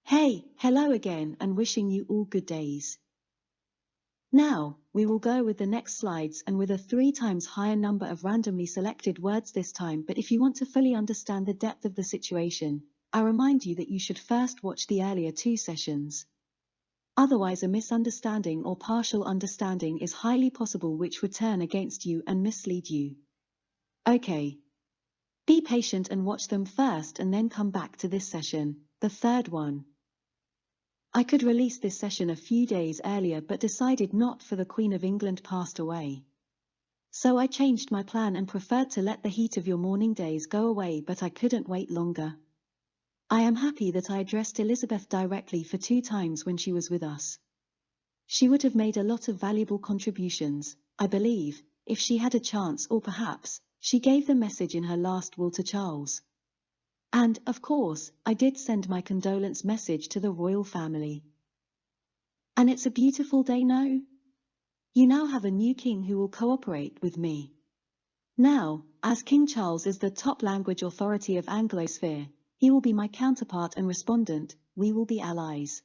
Hey, hello again and wishing you all good days. Now, we will go with the next slides and with a 3 times higher number of randomly selected words this time, but if you want to fully understand the depth of the situation, I remind you that you should first watch the earlier 2 sessions. Otherwise a misunderstanding or partial understanding is highly possible which would turn against you and mislead you. Okay. Be patient and watch them first and then come back to this session, the third one. I could release this session a few days earlier but decided not, for the Queen of England passed away. So I changed my plan and preferred to let the heat of your morning days go away, but I couldn't wait longer. I am happy that I addressed Elizabeth directly for 2 times when she was with us. She would have made a lot of valuable contributions, I believe, if she had a chance, or perhaps she gave the message in her last will to Charles. And, of course, I did send my condolence message to the royal family. And it's a beautiful day now? You now have a new king who will cooperate with me. Now, as King Charles is the top language authority of Anglosphere, he will be my counterpart and respondent, we will be allies.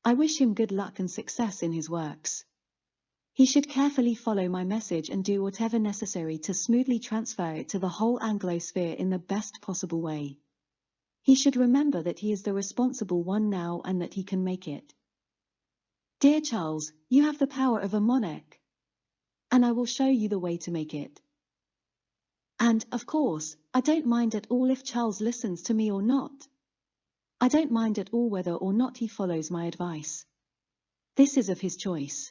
I wish him good luck and success in his works. He should carefully follow my message and do whatever necessary to smoothly transfer it to the whole Anglosphere in the best possible way. He should remember that he is the responsible one now and that he can make it. Dear Charles, you have the power of a monarch. And I will show you the way to make it. And, of course, I don't mind at all if Charles listens to me or not. I don't mind at all whether or not he follows my advice. This is of his choice.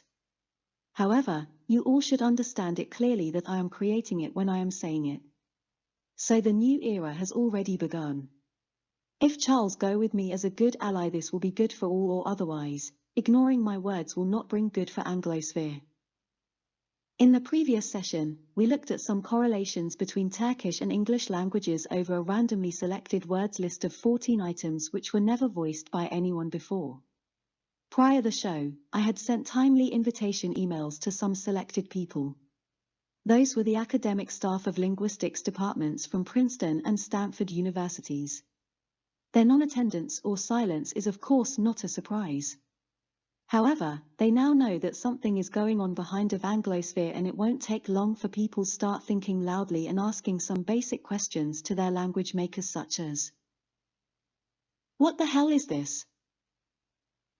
However, you all should understand it clearly that I am creating it when I am saying it. So the new era has already begun. If Charles go with me as a good ally, this will be good for all, or otherwise, ignoring my words will not bring good for Anglosphere. In the previous session, we looked at some correlations between Turkish and English languages over a randomly selected words list of 14 items which were never voiced by anyone before. Prior to the show, I had sent timely invitation emails to some selected people. Those were the academic staff of linguistics departments from Princeton and Stanford universities. Their non-attendance or silence is of course not a surprise. However, they now know that something is going on behind of Anglosphere, and it won't take long for people start thinking loudly and asking some basic questions to their language makers, such as, what the hell is this?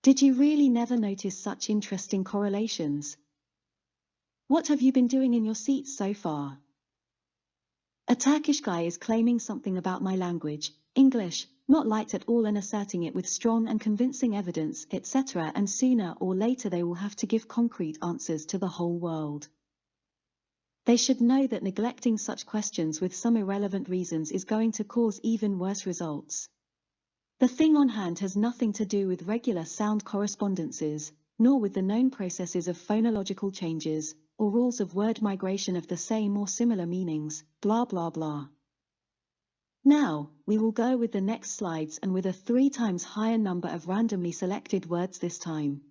Did you really never notice such interesting correlations? What have you been doing in your seats so far? A Turkish guy is claiming something about my language, English, not liked at all, and asserting it with strong and convincing evidence, etc., and sooner or later they will have to give concrete answers to the whole world. They should know that neglecting such questions with some irrelevant reasons is going to cause even worse results. The thing on hand has nothing to do with regular sound correspondences, nor with the known processes of phonological changes, or rules of word migration of the same or similar meanings, blah blah blah. Now, we will go with the next slides and with a 3 times higher number of randomly selected words this time.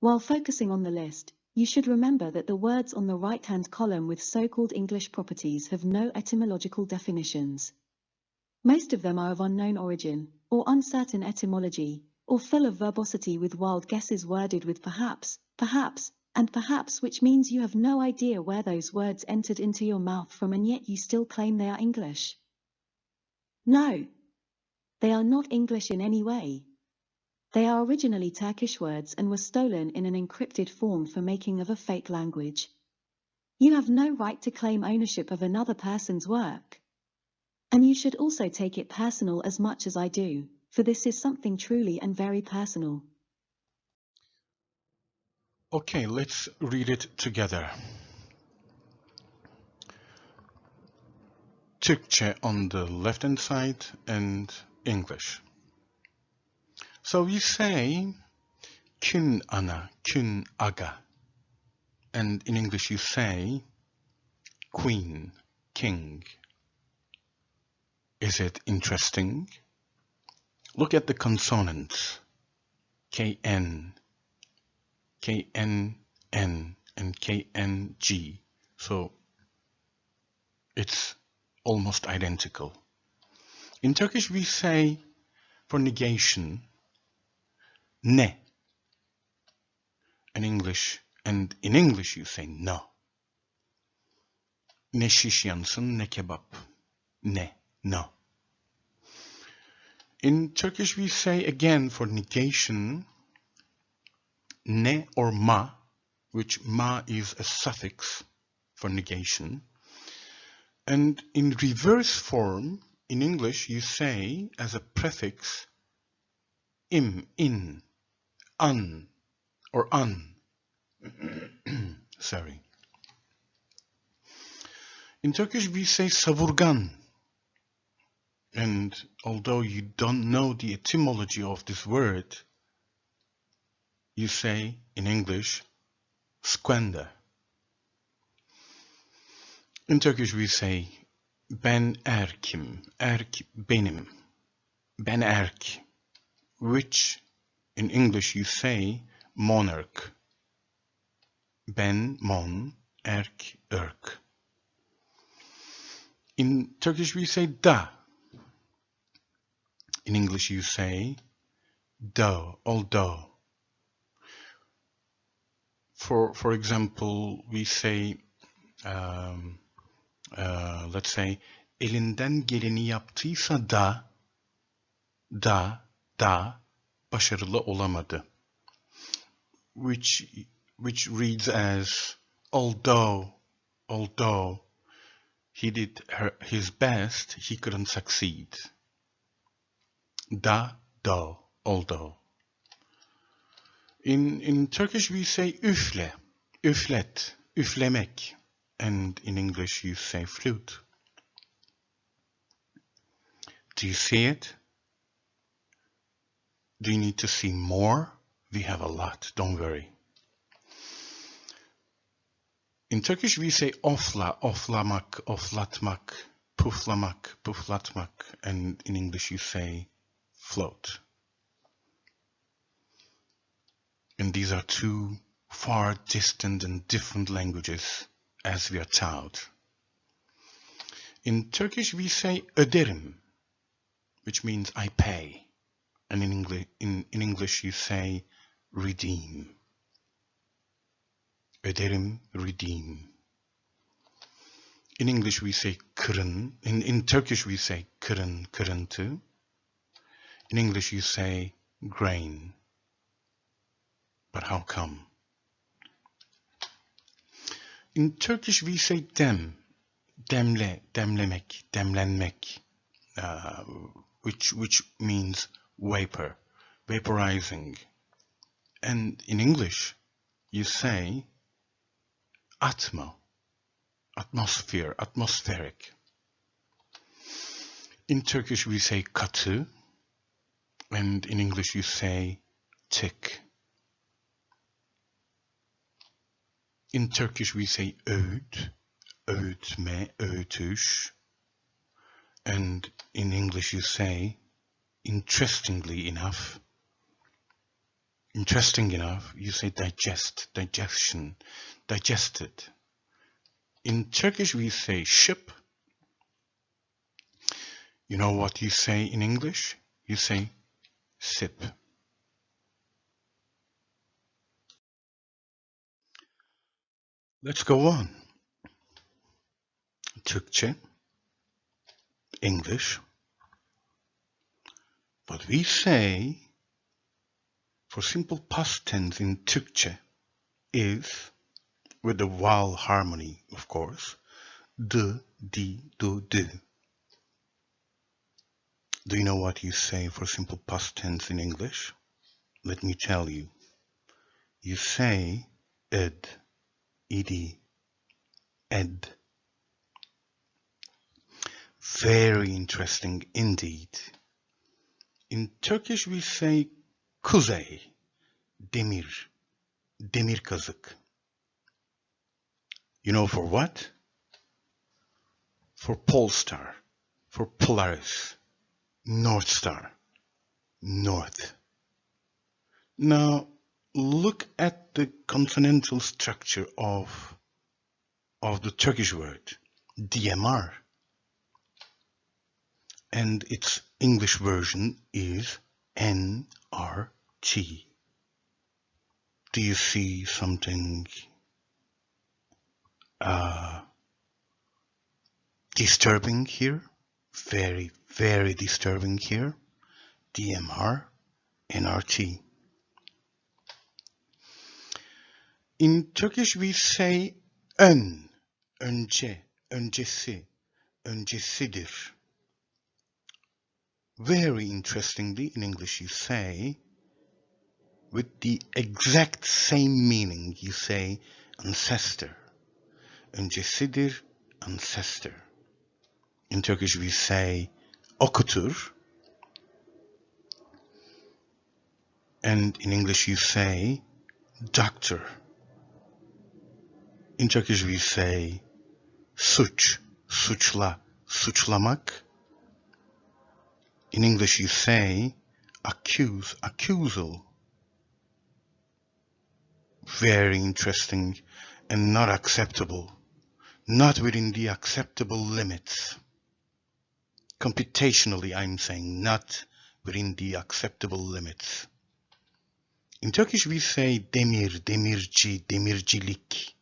While focusing on the list, you should remember that the words on the right-hand column with so-called English properties have no etymological definitions. Most of them are of unknown origin, or uncertain etymology, or full of verbosity with wild guesses worded with perhaps, perhaps, and perhaps, which means you have no idea where those words entered into your mouth from, and yet you still claim they are English. No, they are not English in any way. They are originally Turkish words and were stolen in an encrypted form for making of a fake language. You have no right to claim ownership of another person's work. And you should also take it personal as much as I do, for this is something truly and very personal. Okay, let's read it together. Türkçe on the left-hand side and English. So we say Kün ana, kün aga. And in English you say queen, king. Is it interesting? Look at the consonants. KN, KNN, and KNG. So it's almost identical. In Turkish we say For negation, ne. In English you say no. Ne şiş yansın, ne kebap. Ne, no. In Turkish we say again for negation, ne or ma, which ma is a suffix for negation. And in reverse form, in English you say as a prefix, im, in, an, or un. Sorry. In Turkish we say savurgan. And although you don't know the etymology of this word, you say in English, squander. In Turkish we say, ben erkim, erk benim, ben erk, which in English you say, monarch, ben mon, erk, erk. In Turkish we say da. In English you say, do, although. For example, we say, let's say, elinden geleni yaptıysa da başarılı olamadı. Which reads as, although he did his best, he couldn't succeed. Do, although. In Turkish we say üfle, üflet, üflemek. And in English you say flute. Do you see it? Do you need to see more? We have a lot, don't worry. In Turkish we say ofla, oflamak, oflatmak, puflamak, puflatmak. And in English you say float. And these are two far distant and different languages as we are taught. In Turkish we say öderim, which means I pay. And in English you say redeem. Öderim, redeem. In English we say kırın. In Turkish we say kırın, kırıntı. In English you say grain. But how come? In Turkish we say dem, demle, demlemek, demlenmek, which means vapor, vaporizing. And in English you say atmo, atmosphere, atmospheric. In Turkish we say katı, and in English you say tick. In Turkish we say öğüt, öğütme, öğütüş. And in English you say, interesting enough, you say digest, digestion, digested. In Turkish we say ship. You know what you say in English? You say sip. Let's go on. Türkçe, English. What we say for simple past tense in Türkçe is, with the vowel harmony, of course, d, di, du, du. Do you know what you say for simple past tense in English? Let me tell you. You say ed, ed, ed. Very interesting indeed. In Turkish we say kuzey, demir, demir kazık. You know for what? For Polestar, for Polaris, North Star, north. Now look at the consonantal structure of the Turkish word, DMR. And its English version is N-R-T. Do you see something disturbing here? Very, very disturbing here. DMR, NRT. In Turkish we say ön, önce, öncesi, öncesidir. Very interestingly, in English you say, with the exact same meaning, you say ancestor. Öncesidir, ancestor. In Turkish we say okutur. And in English you say doctor. In Turkish we say suç, suçla, suçlamak. In English you say accuse, accusal. Very interesting and not acceptable. Not within the acceptable limits. Computationally, I'm saying not within the acceptable limits. In Turkish we say demir, demirci, demircilik.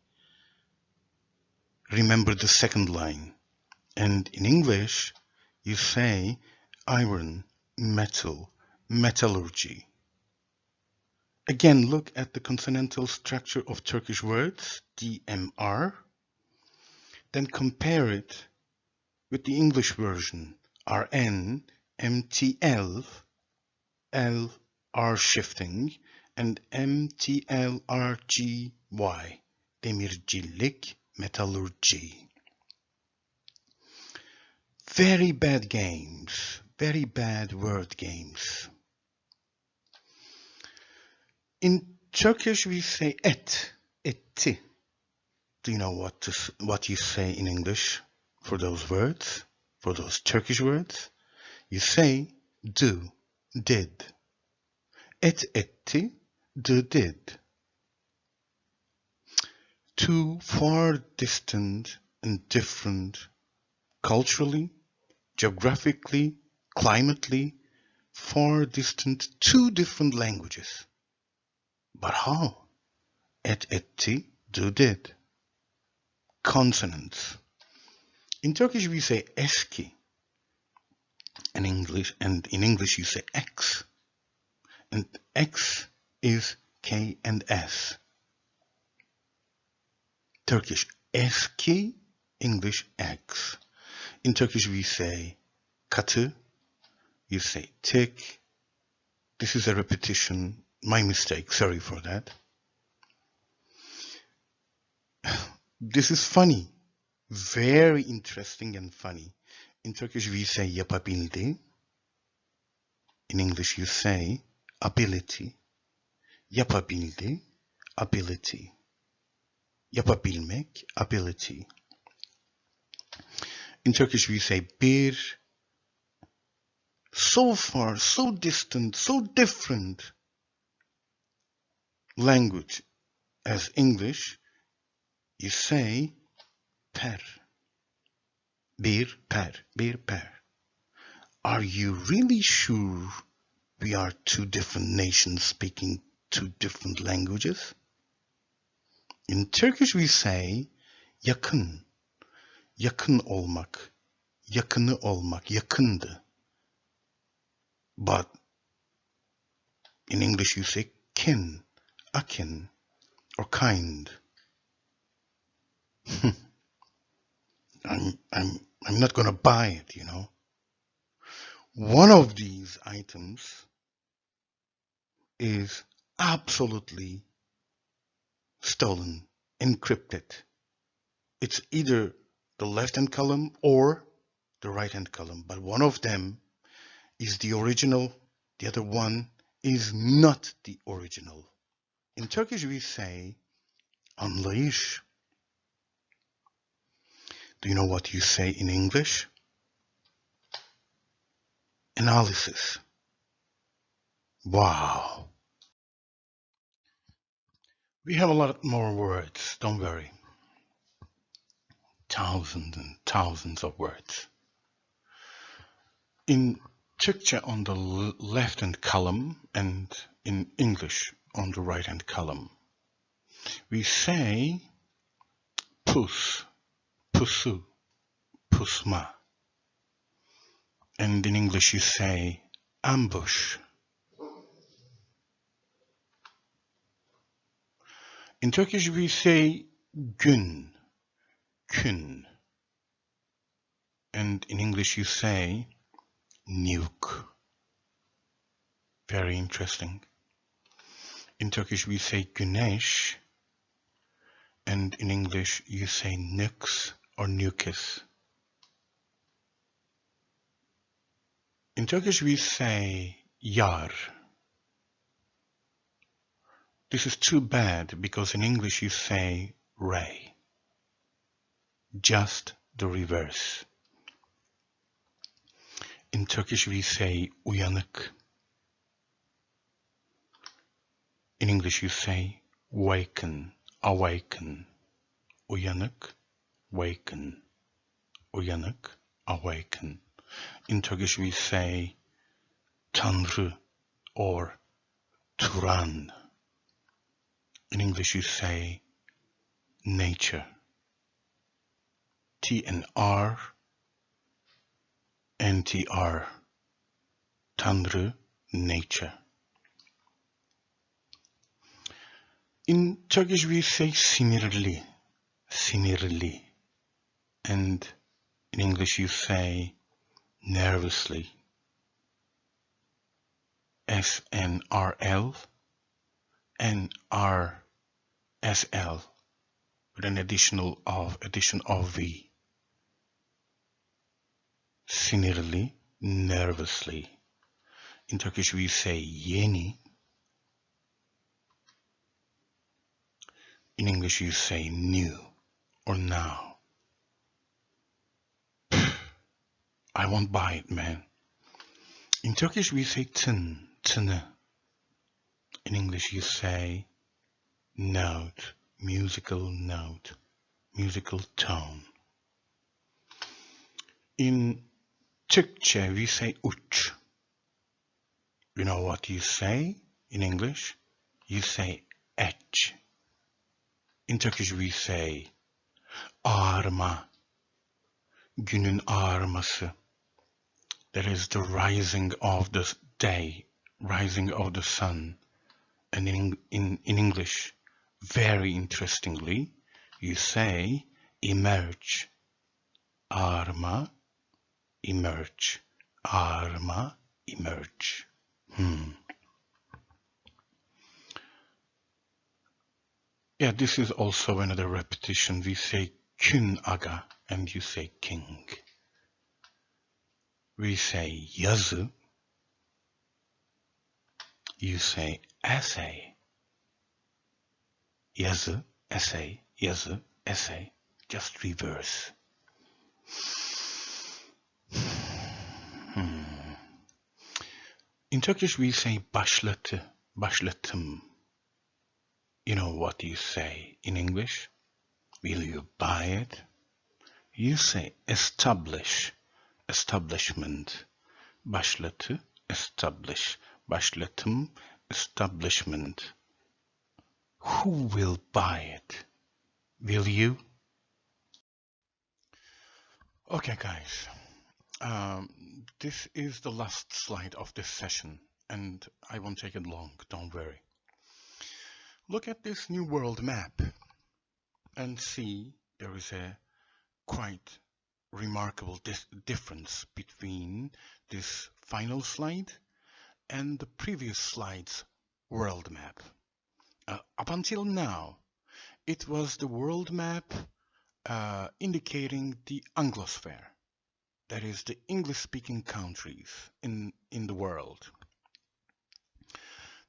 Remember the second line. And in English, you say iron, metal, metallurgy. Again, look at the consonantal structure of Turkish words, DMR. Then compare it with the English version, RN, MTL, L, R shifting, and MTLRGY, demircilik, metallurgy. Very bad games, very bad word games. In Turkish we say et, etti. Do you know what you say in English for those words, for those Turkish words? You say do, did. Et etti, do, did. Two far distant and different, culturally, geographically, climately, far distant, two different languages. But how? Et etti, do, did. Consonants. In Turkish we say eski. In English you say X. And X is K and S. Turkish eski, English X. In Turkish we say katı, you say tik. This is a repetition, my mistake, sorry for that. This is funny, very interesting and funny. In Turkish we say yapabildi. In English you say ability. Yapabildi, ability. Yapabilmek, ability. In Turkish we say bir. So far, so distant, so different language as English, you say per. Bir per, bir per. Are you really sure we are two different nations speaking two different languages? In Turkish we say yakın. Yakın olmak. Yakını olmak. Yakındı. But in English you say kin, akin, or kind. I'm not gonna buy it, you know. One of these items is absolutely stolen, encrypted. It's either the left-hand column or the right-hand column, but one of them is the original, the other one is not the original. In Turkish we say anlayış. Do you know what you say in English? Analysis. Wow. We have a lot more words, don't worry. Thousands and thousands of words. In Türkçe on the left-hand column and in English on the right-hand column. We say pus, pusu, pusma. And in English you say ambush. In Turkish we say gün, kün. And in English you say nuke. Very interesting. In Turkish we say Güneş, and in English you say nux or nukes. In Turkish we say yar. This is too bad because in English you say ray. Just the reverse. In Turkish we say uyanık. In English you say waken, awaken. Uyanık, waken. Uyanık, awaken. In Turkish we say Tanrı or Turan. In English you say nature. TNR, NTR. Tanrı, nature. In Turkish we say sinirli, sinirli. And in English you say nervously. SNRL, NRSL with an addition of V. Sinirli, nervously. In Turkish we say yeni. In English you say new or now. I won't buy it, man. In Turkish we say tın, tını. In English you say note, musical note, musical tone. In Türkçe we say uç. You know what you say in English? You say etch. In Turkish we say ağarma, günün ağarması. That is the rising of the day, rising of the sun. And in English, very interestingly, you say emerge. Ağarma, emerge. Ağarma, emerge. Yeah, this is also another repetition. We say kün aga and you say king. We say yazı. You say essay. Yazı, essay, yazı, essay. Just reverse. In Turkish we say başlatı, başlatım. You know what you say in English? Will you buy it? You say establish, establishment. Başlatı, establish. Başlatım, establishment. Who will buy it? Will you? Okay, guys. This is the last slide of this session, and I won't take it long, don't worry. Look at this new world map and see there is a quite remarkable difference between this final slide and the previous slide's world map. Up until now, it was the world map indicating the Anglosphere, that is the English-speaking countries in the world.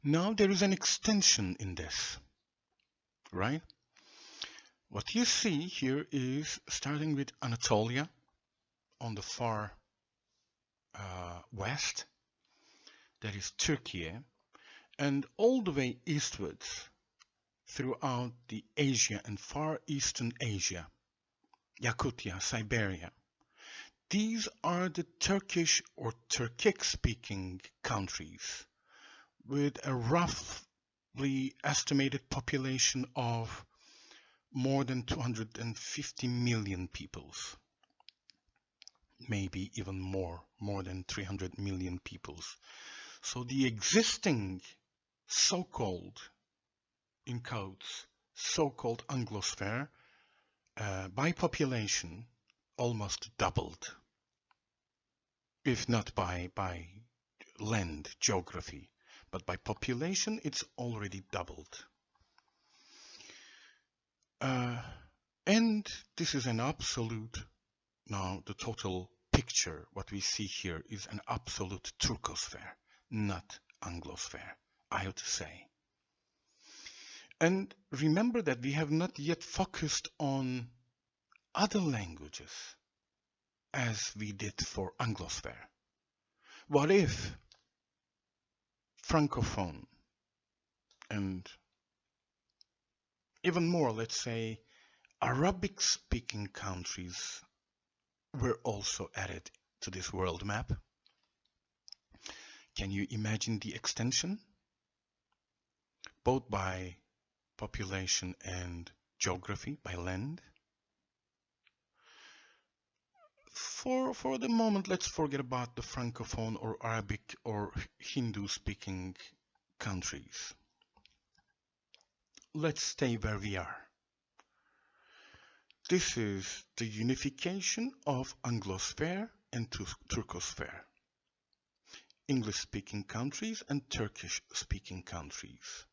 Now there is an extension in this, right? What you see here is starting with Anatolia on the far west, that is Turkey, and all the way eastwards throughout the Asia and Far Eastern Asia, Yakutia, Siberia. These are the Turkish or Turkic-speaking countries with a roughly estimated population of more than 250 million peoples, maybe even more than 300 million peoples. So the existing so-called, in quotes, so-called Anglosphere by population almost doubled, if not by land, geography, but by population it's already doubled. And this is an absolute, now the total picture, what we see here is an absolute Turcosphere, not Anglosphere, I have to say. And remember that we have not yet focused on other languages as we did for Anglosphere. What if Francophone and even more, let's say, Arabic-speaking countries were also added to this world map? Can you imagine the extension? Both by population and geography, by land? For the moment, let's forget about the Francophone or Arabic or Hindu-speaking countries. Let's stay where we are. This is the unification of Anglosphere and Turcosphere, English-speaking countries and Turkish-speaking countries.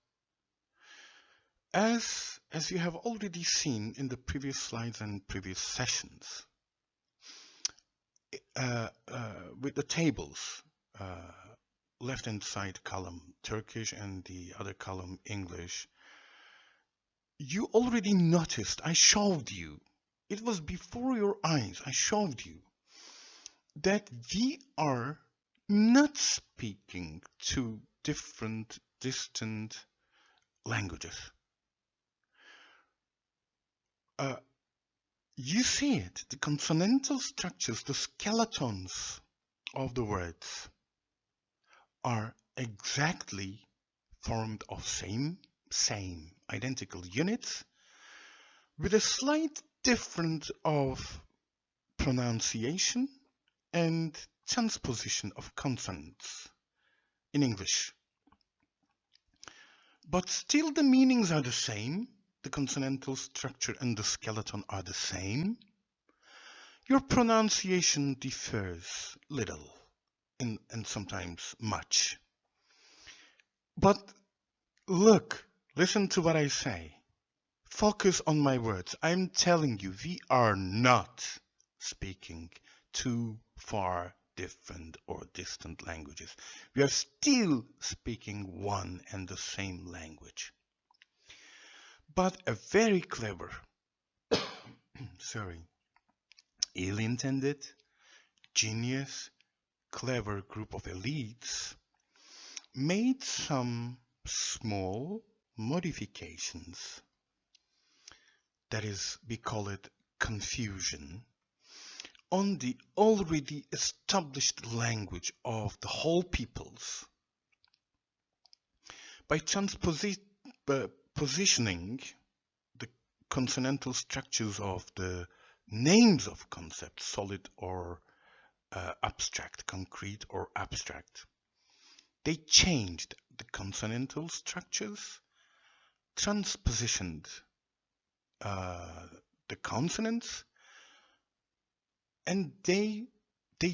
As you have already seen in the previous slides and previous sessions, with the tables, left-hand side column Turkish and the other column English, you already noticed, I showed you, it was before your eyes, I showed you that we are not speaking two different, distant languages. You see it, the consonantal structures, the skeletons of the words are exactly formed of same identical units with a slight difference of pronunciation and transposition of consonants in English. But still the meanings are the same. The consonantal structure and the skeleton are the same. Your pronunciation differs little and sometimes much. But look, listen to what I say. Focus on my words. I'm telling you, we are not speaking two far different or distant languages. We are still speaking one and the same language. But a very clever, ill-intended, genius, clever group of elites made some small modifications. That is, we call it confusion, on the already established language of the whole peoples by positioning the consonantal structures of the names of concepts, solid or abstract, concrete or abstract. They changed the consonantal structures, transpositioned the consonants, and they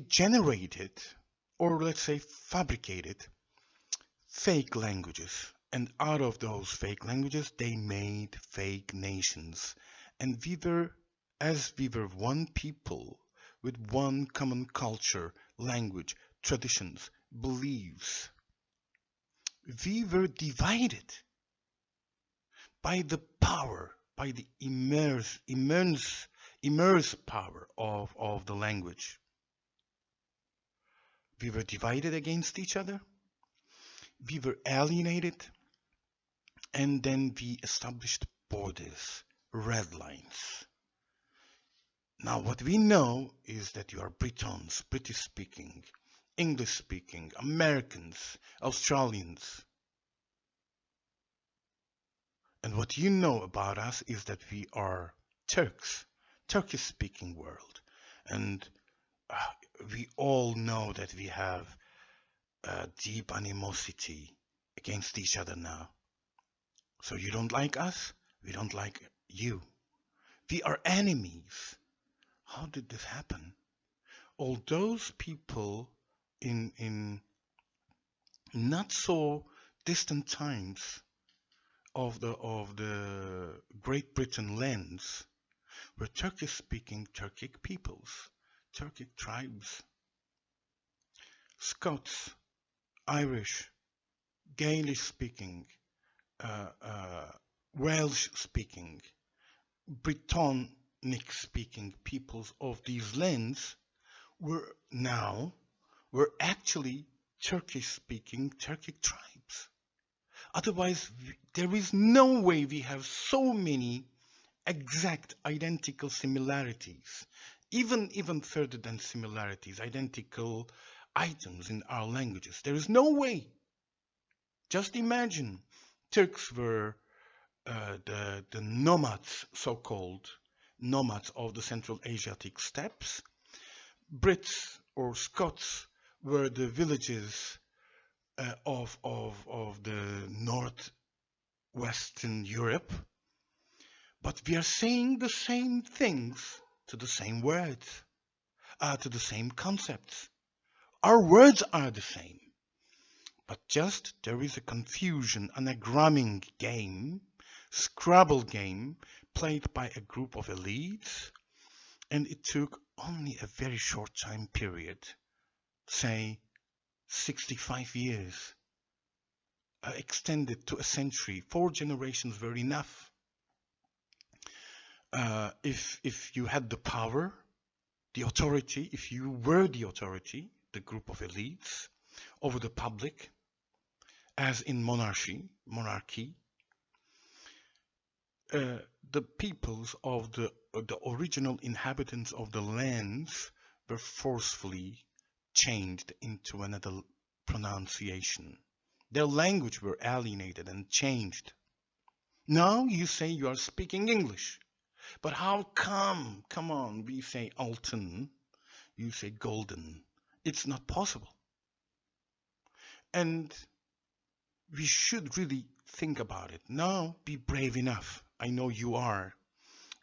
generated, or let's say fabricated, fake languages. And out of those fake languages, they made fake nations. And as we were one people with one common culture, language, traditions, beliefs, we were divided by the power, by the immense power of the language. We were divided against each other. We were alienated. And then we established borders, red lines. Now, what we know is that you are Britons, British-speaking, English-speaking, Americans, Australians. And what you know about us is that we are Turks, Turkish-speaking world. And we all know that we have deep animosity against each other now. So you don't like us, we don't like you. We are enemies. How did this happen? All those people in not so distant times of the Great Britain lands were Turkish-speaking Turkic peoples, Turkic tribes, Scots, Irish, Gaelic-speaking, Welsh-speaking, Brittonic-speaking peoples of these lands were actually Turkish-speaking Turkic tribes. Otherwise, there is no way we have so many exact identical similarities, even further than similarities, identical items in our languages. There is no way. Just imagine, Turks were the nomads, so-called nomads of the Central Asiatic steppes. Brits or Scots were the villages of the northwestern Europe. But we are saying the same things to the same words, to the same concepts. Our words are the same. But just there is a confusion, anagramming game, Scrabble game, played by a group of elites, and it took only a very short time period, say 65 years, extended to a century. 4 generations were enough. If you had the power, the authority, if you were the authority, the group of elites, over the public, as in monarchy, the peoples of the original inhabitants of the lands were forcefully changed into another pronunciation. Their language were alienated and changed. Now you say you are speaking English. But how come? Come on, we say Alton, you say golden. It's not possible. And we should really think about it. Now, be brave enough. I know you are.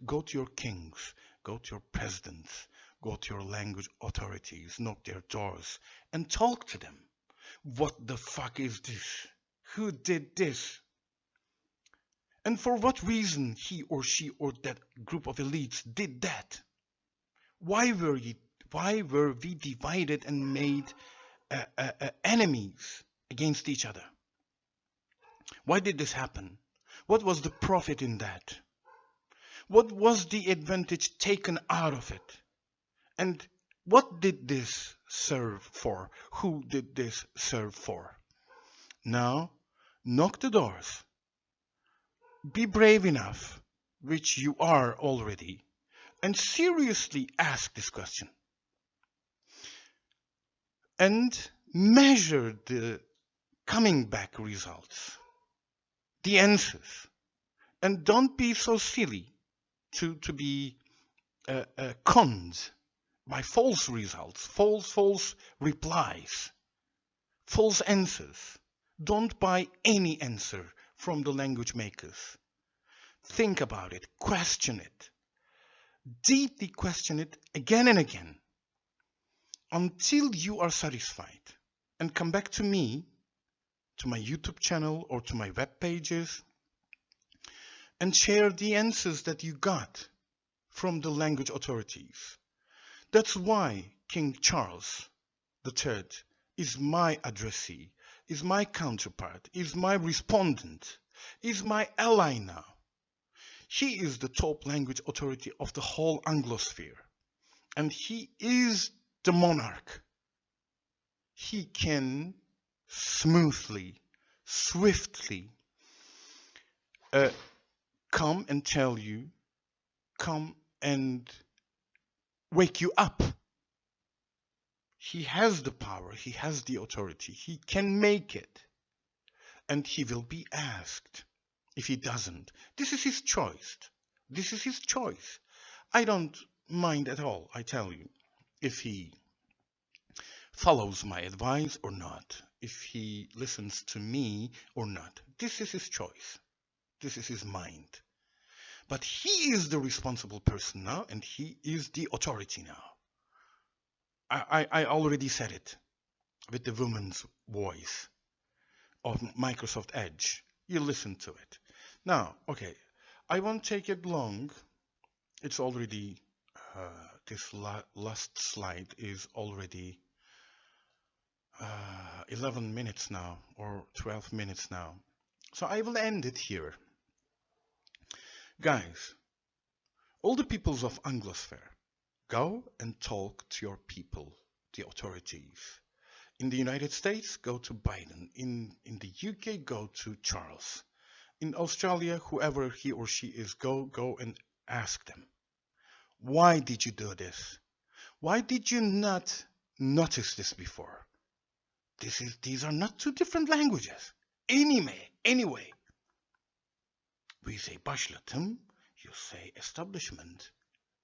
Go to your kings, go to your presidents, go to your language authorities, knock their doors, and talk to them. What the fuck is this? Who did this? And for what reason he or she or that group of elites did that? Why were we divided and made enemies against each other? Why did this happen? What was the profit in that? What was the advantage taken out of it? And what did this serve for? Who did this serve for? Now, knock the doors. Be brave enough, which you are already, and seriously ask this question. And measure the coming back results, the answers. And don't be so silly to be conned by false results, false replies, false answers. Don't buy any answer from the language makers. Think about it, question it, deeply question it again and again until you are satisfied, and come back to me, to my YouTube channel or to my web pages, and share the answers that you got from the language authorities. That's why King Charles III is my addressee, is my counterpart, is my respondent, is my ally now. He is the top language authority of the whole Anglosphere, and he is the monarch. He can smoothly, swiftly come and tell you, come and wake you up. He has the power, he has the authority, he can make it. And he will be asked if he doesn't. This is his choice. This is his choice. I don't mind at all, I tell you, if he follows my advice or not, if he listens to me or not. This is his choice. This is his mind. But he is the responsible person now, and he is the authority now. I already said it with the woman's voice of Microsoft Edge. You listen to it. Now, okay, I won't take it long. It's already, this last slide is already 11 minutes now, or 12 minutes now. So I will end it here. Guys, all the peoples of Anglosphere, go and talk to your people, the authorities. In the United States, go to Biden. In the UK, go to Charles. In Australia, whoever he or she is, go and ask them. Why did you do this? Why did you not notice this before? These are not two different languages. Anyway. We say başlatım, you say establishment.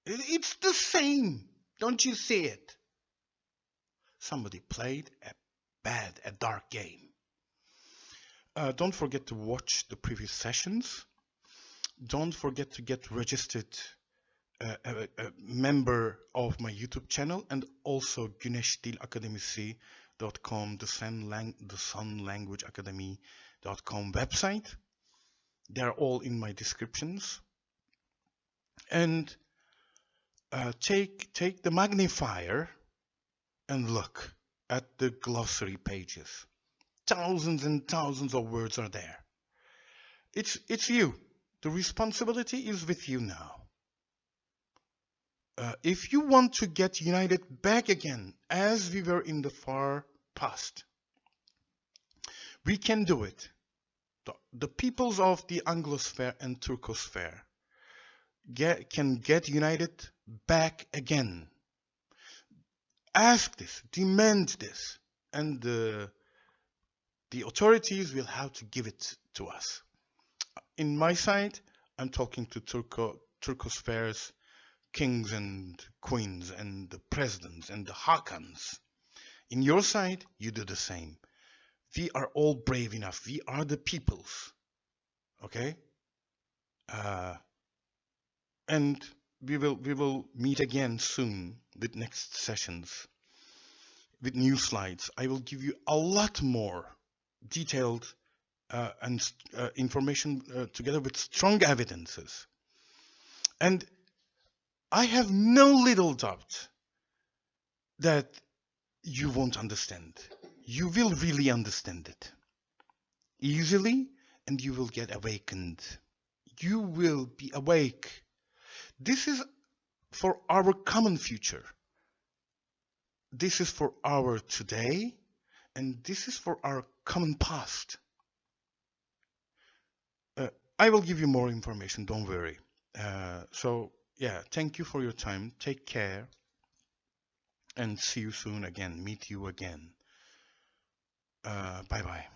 It's the same. Don't you see it? Somebody played a dark game. Don't forget to watch the previous sessions. Don't forget to get registered a member of my YouTube channel, and also güneşdilakademisi.com, the Sun Language Academy.com website. They're all in my descriptions. And take the magnifier and look at the glossary pages. Thousands and thousands of words are there. It's you. The responsibility is with you now. If you want to get united back again, as we were in the far past, we can do it. The peoples of the Anglosphere and Turcosphere can get united back again. Ask this, demand this, and the authorities will have to give it to us. In my side, I'm talking to Turcosphere's kings and queens and the presidents and the Hakans. In your side, you do the same. We are all brave enough. We are the peoples. Okay? And we will meet again soon with next sessions, with new slides. I will give you a lot more detailed and information together with strong evidences. And I have no little doubt that you won't understand. You will really understand it easily, and you will get awakened. You will be awake. This is for our common future. This is for our today, and this is for our common past. I will give you more information, don't worry. So, yeah, thank you for your time. Take care, and see you soon again. Meet you again. Bye-bye.